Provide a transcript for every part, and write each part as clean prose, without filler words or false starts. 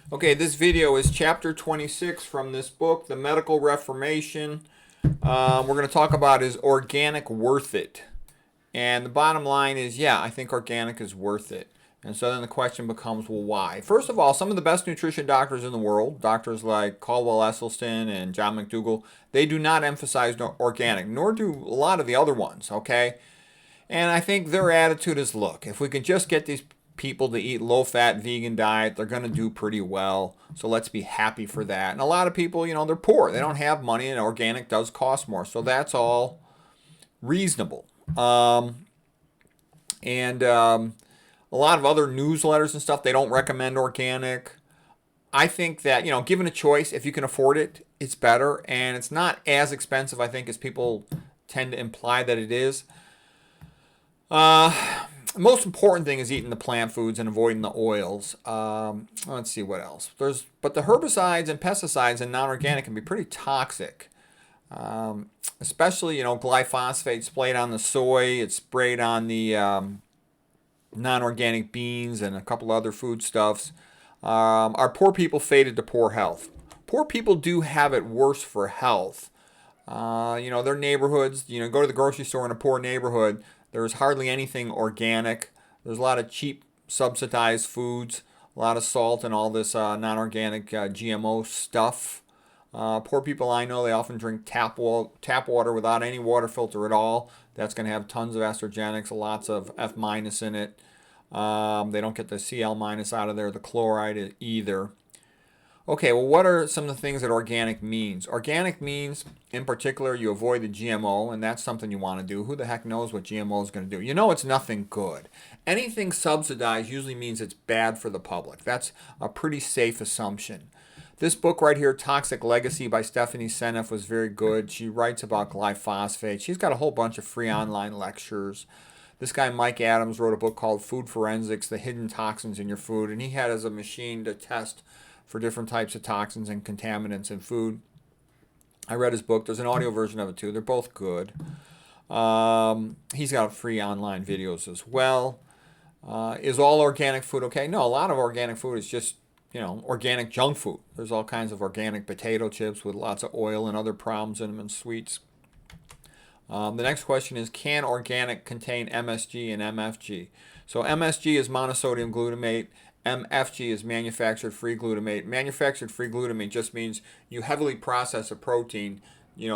Okay, this video is chapter 26 from this book, The Medical Reformation. We're going to talk about is organic worth it? And the bottom line is, yeah, I think organic is worth it. And so then the question becomes, well, why? First of all, some of the best nutrition doctors in the world, doctors like Caldwell Esselstyn and John McDougall, they do not emphasize organic, nor do a lot of the other ones, okay? And I think their attitude is, look, if we can just get these people to eat low-fat vegan diet, they're going to do pretty well. So let's be happy for that. And a lot of people, they're poor. They don't have money, and organic does cost more. So that's all reasonable. And a lot of other newsletters and stuff, they don't recommend organic. I think that, given a choice, if you can afford it, it's better. And it's not as expensive, I think, as people tend to imply that it is. The most important thing is eating the plant foods and avoiding the oils. Let's see what else. But the herbicides and pesticides and non-organic can be pretty toxic. Especially, glyphosate sprayed on the soy. It's sprayed on the non-organic beans and a couple other foodstuffs. Our poor people faded to poor health. Poor people do have it worse for health. Their neighborhoods, go to the grocery store in a poor neighborhood, there's hardly anything organic. There's a lot of cheap subsidized foods, a lot of salt and all this non-organic GMO stuff. Poor people I know, they often drink tap water without any water filter at all. That's going to have tons of estrogenics, lots of F- in it. They don't get the Cl- out of there, the chloride either. Okay, well, what are some of the things that organic means? Organic means, in particular, you avoid the GMO, and that's something you want to do. Who the heck knows what GMO is going to do? It's nothing good. Anything subsidized usually means it's bad for the public. That's a pretty safe assumption. This book right here, Toxic Legacy by Stephanie Seneff, was very good. She writes about glyphosate. She's got a whole bunch of free online lectures. This guy, Mike Adams, wrote a book called Food Forensics, The Hidden Toxins in Your Food, and he had as a machine to test for different types of toxins and contaminants in food. I read his book. There's an audio version of it too. They're both good. He's got free online videos as well. Is all organic food okay? No, a lot of organic food is just, organic junk food. There's all kinds of organic potato chips with lots of oil and other problems in them and sweets. The next question is, can organic contain MSG and MFG? So MSG is monosodium glutamate. MFG is manufactured free glutamate. Manufactured free glutamate just means you heavily process a protein,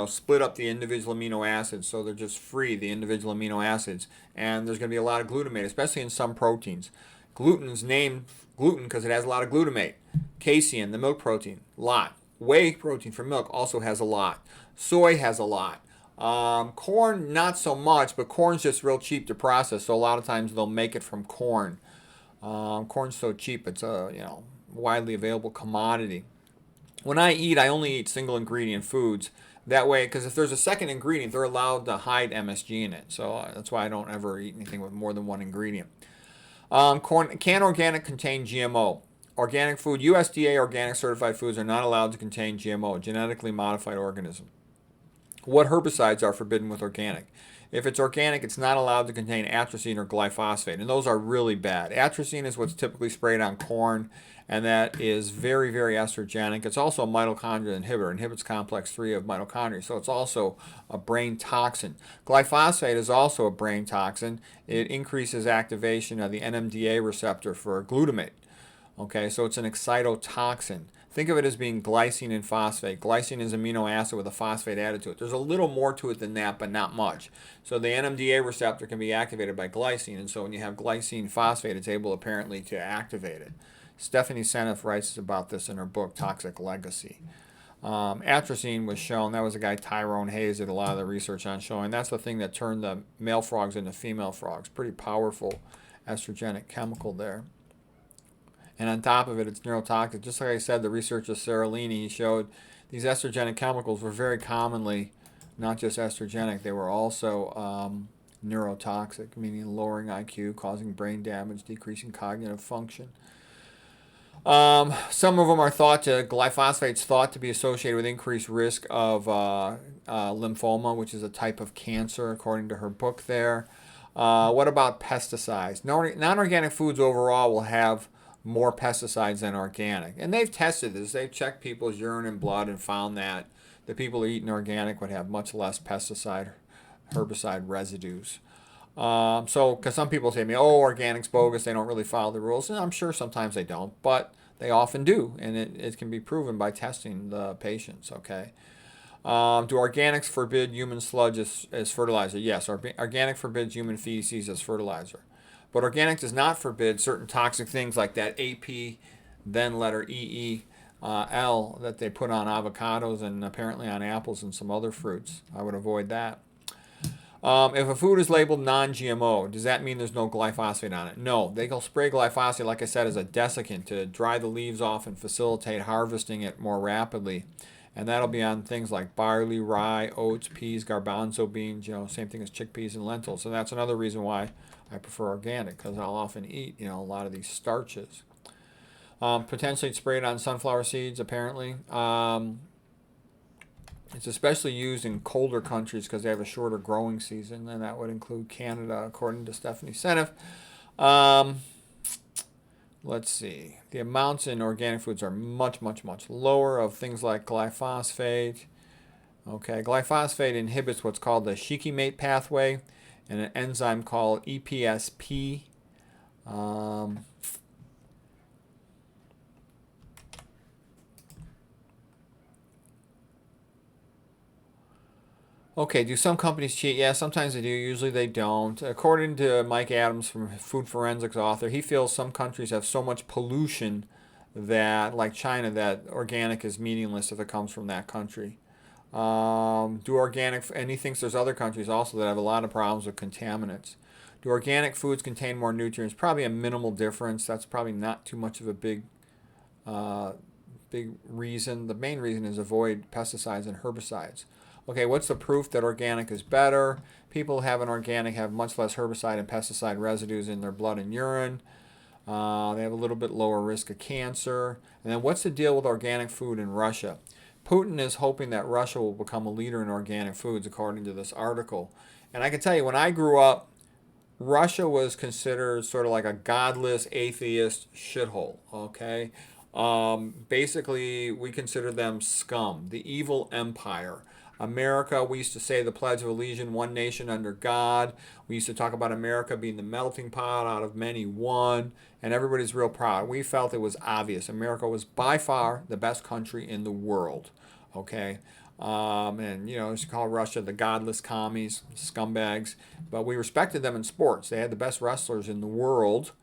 split up the individual amino acids so they're just free, the individual amino acids. And there's going to be a lot of glutamate, especially in some proteins. Gluten's named gluten because it has a lot of glutamate. Casein, the milk protein, lot. Whey protein from milk also has a lot. Soy has a lot. Corn, not so much, but corn's just real cheap to process, so a lot of times they'll make it from corn. Corn's so cheap, it's a widely available commodity. When I eat, I only eat single ingredient foods. That way, because if there's a second ingredient, they're allowed to hide MSG in it. So that's why I don't ever eat anything with more than one ingredient. Can organic contain GMO? Organic food, USDA organic certified foods are not allowed to contain GMO, genetically modified organism. What herbicides are forbidden with organic? If it's organic, it's not allowed to contain atrazine or glyphosate, and those are really bad. Atrazine is what's typically sprayed on corn, and that is very, very estrogenic. It's also a mitochondrial inhibitor, inhibits complex 3 of mitochondria, so it's also a brain toxin. Glyphosate is also a brain toxin. It increases activation of the NMDA receptor for glutamate. Okay, so it's an excitotoxin. Think of it as being glycine and phosphate. Glycine is an amino acid with a phosphate added to it. There's a little more to it than that, but not much. So the NMDA receptor can be activated by glycine, and so when you have glycine phosphate, it's able apparently to activate it. Stephanie Seneff writes about this in her book, Toxic Legacy. Atrazine was shown, that was a guy, Tyrone Hayes, did a lot of the research on showing. That's the thing that turned the male frogs into female frogs. Pretty powerful estrogenic chemical there. And on top of it, it's neurotoxic. Just like I said, the research of Seralini showed these estrogenic chemicals were very commonly not just estrogenic, they were also neurotoxic, meaning lowering IQ, causing brain damage, decreasing cognitive function. Some of them are glyphosate's thought to be associated with increased risk of lymphoma, which is a type of cancer, according to her book there. What about pesticides? Non-organic foods overall will have more pesticides than organic. And they've tested this. They've checked people's urine and blood and found that the people eating organic would have much less pesticide, herbicide residues. Because some people say to me, oh, organic's bogus, they don't really follow the rules. And I'm sure sometimes they don't, but they often do. And it can be proven by testing the patients, okay? Do organics forbid human sludge as fertilizer? Yes, organic forbids human feces as fertilizer. But organic does not forbid certain toxic things like that AP, then letter L that they put on avocados and apparently on apples and some other fruits. I would avoid that. If a food is labeled non-GMO, does that mean there's no glyphosate on it? No, they will spray glyphosate, like I said, as a desiccant to dry the leaves off and facilitate harvesting it more rapidly. And that'll be on things like barley, rye, oats, peas, garbanzo beans, same thing as chickpeas and lentils. So that's another reason why I prefer organic, because I'll often eat, a lot of these starches. Potentially it's sprayed on sunflower seeds, apparently. It's especially used in colder countries because they have a shorter growing season, and that would include Canada, according to Stephanie Seneff. Let's see. The amounts in organic foods are much, much, much lower of things like glyphosate. Okay, glyphosate inhibits what's called the shikimate pathway and an enzyme called EPSP. Okay, do some companies cheat? Yeah, sometimes they do. Usually they don't. According to Mike Adams, from Food Forensics author, he feels some countries have so much pollution that, like China, that organic is meaningless if it comes from that country. And he thinks there's other countries also that have a lot of problems with contaminants. Do organic foods contain more nutrients? Probably a minimal difference. That's probably not too much of a big reason. The main reason is avoid pesticides and herbicides. Okay, what's the proof that organic is better? People who have an organic have much less herbicide and pesticide residues in their blood and urine. They have a little bit lower risk of cancer. And then what's the deal with organic food in Russia? Putin is hoping that Russia will become a leader in organic foods, according to this article. And I can tell you, when I grew up, Russia was considered sort of like a godless, atheist shithole, okay? Basically, we consider them scum, the evil empire. America, we used to say the Pledge of Allegiance, one nation under God. We used to talk about America being the melting pot out of many one, and everybody's real proud. We felt it was obvious. America was by far the best country in the world, okay? And, used to call Russia the godless commies, scumbags, but we respected them in sports. They had the best wrestlers in the world.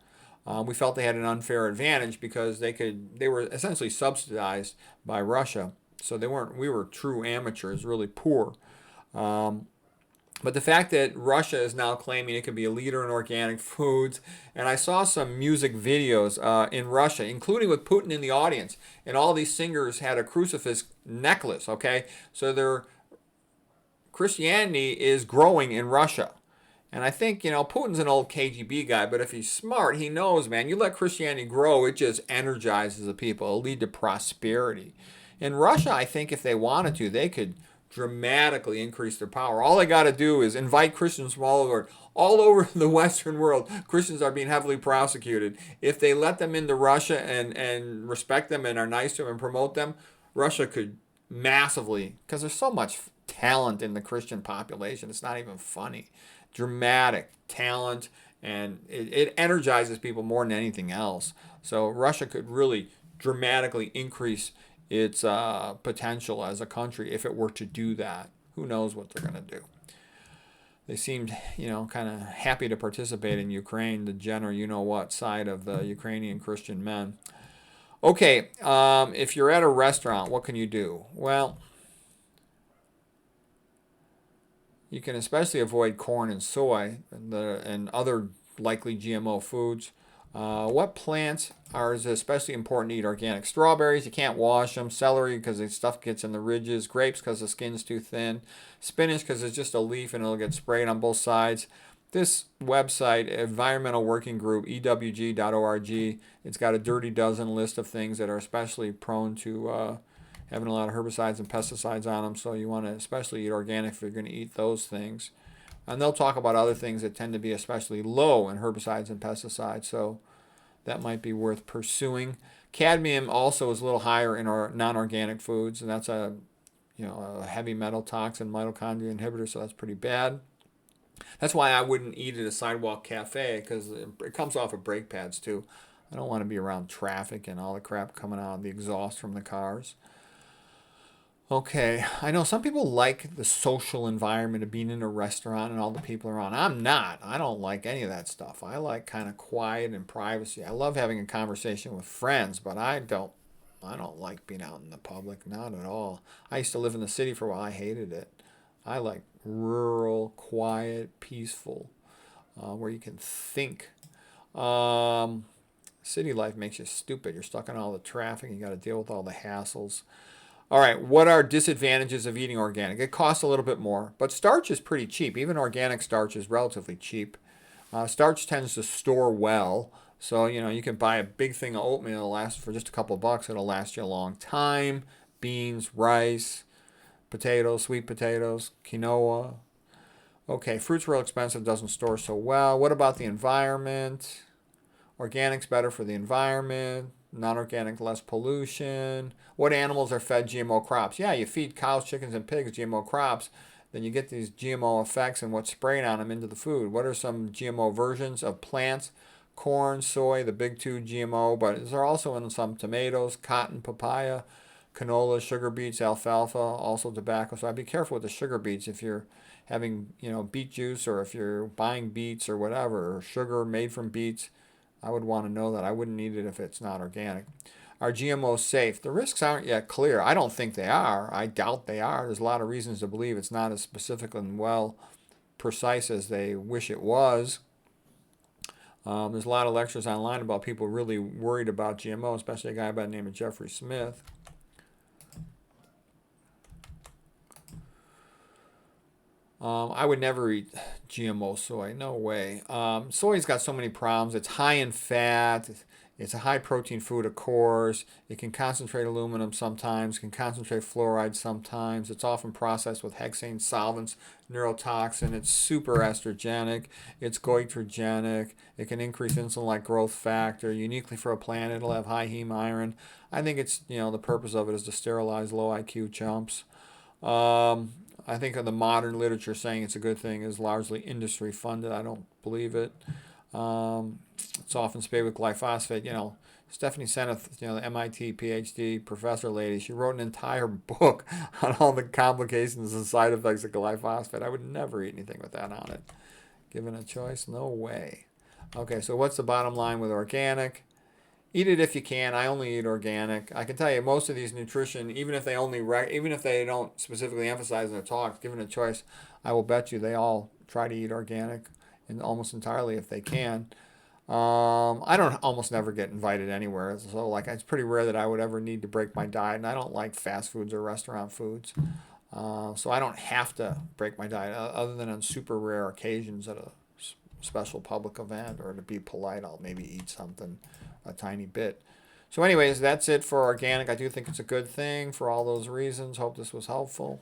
We felt they had an unfair advantage because they were essentially subsidized by Russia. So we were true amateurs, really poor. But the fact that Russia is now claiming it could be a leader in organic foods, and I saw some music videos in Russia, including with Putin in the audience, and all these singers had a crucifix necklace, okay? So their Christianity is growing in Russia. And I think, Putin's an old KGB guy, but if he's smart, he knows, man, you let Christianity grow, it just energizes the people. It'll lead to prosperity. In Russia, I think if they wanted to, they could dramatically increase their power. All they got to do is invite Christians from all over the Western world. Christians are being heavily prosecuted. If they let them into Russia and respect them and are nice to them and promote them, Russia could massively, because there's so much talent in the Christian population, it's not even funny. Dramatic talent, and it energizes people more than anything else. So Russia could really dramatically increase its potential as a country if it were to do that. Who knows what they're going to do. They seemed, kind of happy to participate in Ukraine, the general side of the Ukrainian Christian men. Okay, if you're at a restaurant, what can you do? Well, you can especially avoid corn and soy and other likely GMO foods. What plants are especially important to eat organic? Strawberries, you can't wash them. Celery, because the stuff gets in the ridges. Grapes, because the skin's too thin. Spinach, because it's just a leaf and it'll get sprayed on both sides. This website, Environmental Working Group, ewg.org, it's got a dirty dozen list of things that are especially prone to having a lot of herbicides and pesticides on them. So you want to especially eat organic if you're going to eat those things. And they'll talk about other things that tend to be especially low in herbicides and pesticides. So that might be worth pursuing. Cadmium also is a little higher in our non-organic foods, and that's a a heavy metal toxin, mitochondria inhibitor, so that's pretty bad. That's why I wouldn't eat at a sidewalk cafe, because it comes off of brake pads too. I don't want to be around traffic and all the crap coming out of the exhaust from the cars. Okay, I know some people like the social environment of being in a restaurant and all the people around. I'm not. I don't like any of that stuff. I like kind of quiet and privacy. I love having a conversation with friends, but I don't like being out in the public, not at all. I used to live in the city for a while. I hated it. I like rural, quiet, peaceful, where you can think. City life makes you stupid. You're stuck in all the traffic. You got to deal with all the hassles. All right, what are disadvantages of eating organic? It costs a little bit more, but starch is pretty cheap. Even organic starch is relatively cheap. Starch tends to store well, so you can buy a big thing of oatmeal. It'll last for just a couple of bucks. It'll last you a long time. Beans, rice, potatoes, sweet potatoes, quinoa. Okay, fruit's real expensive, doesn't store so well. What about the environment? Organic's better for the environment. Non-organic, less pollution. What animals are fed GMO crops? Yeah, you feed cows, chickens, and pigs GMO crops, then you get these GMO effects and what's sprayed on them into the food. What are some GMO versions of plants? Corn, soy, the big two GMO, but they're also in some tomatoes, cotton, papaya, canola, sugar beets, alfalfa, also tobacco. So I'd be careful with the sugar beets if you're having, beet juice, or if you're buying beets or whatever, or sugar made from beets. I would want to know that. I wouldn't eat it if it's not organic. Are GMOs safe? The risks aren't yet clear. I don't think they are. I doubt they are. There's a lot of reasons to believe it's not as specific and well precise as they wish it was. There's a lot of lectures online about people really worried about GMO, especially a guy by the name of Jeffrey Smith. I would never eat GMO soy. No way. Soy's got so many problems. It's high in fat. It's a high protein food, of course. It can concentrate aluminum sometimes, can concentrate fluoride sometimes. It's often processed with hexane solvents, neurotoxin. It's super estrogenic. It's goitrogenic. It can increase insulin-like growth factor. Uniquely for a plant, it'll have high heme iron. I think it's, the purpose of it is to sterilize low IQ chumps. I think the modern literature saying it's a good thing is largely industry funded. I don't believe it. It's often sprayed with glyphosate. Stephanie Seneff, the MIT PhD professor lady, she wrote an entire book on all the complications and side effects of glyphosate. I would never eat anything with that on it. Given a choice, no way. Okay, so what's the bottom line with organic? Eat it if you can. I only eat organic. I can tell you most of these nutrition, even if they don't specifically emphasize in their talks, given a choice, I will bet you they all try to eat organic, and almost entirely if they can. I don't almost never get invited anywhere, so it's pretty rare that I would ever need to break my diet, and I don't like fast foods or restaurant foods, so I don't have to break my diet other than on super rare occasions at a special public event, or to be polite, I'll maybe eat something a tiny bit. So anyways, that's it for organic. I do think it's a good thing for all those reasons. Hope this was helpful.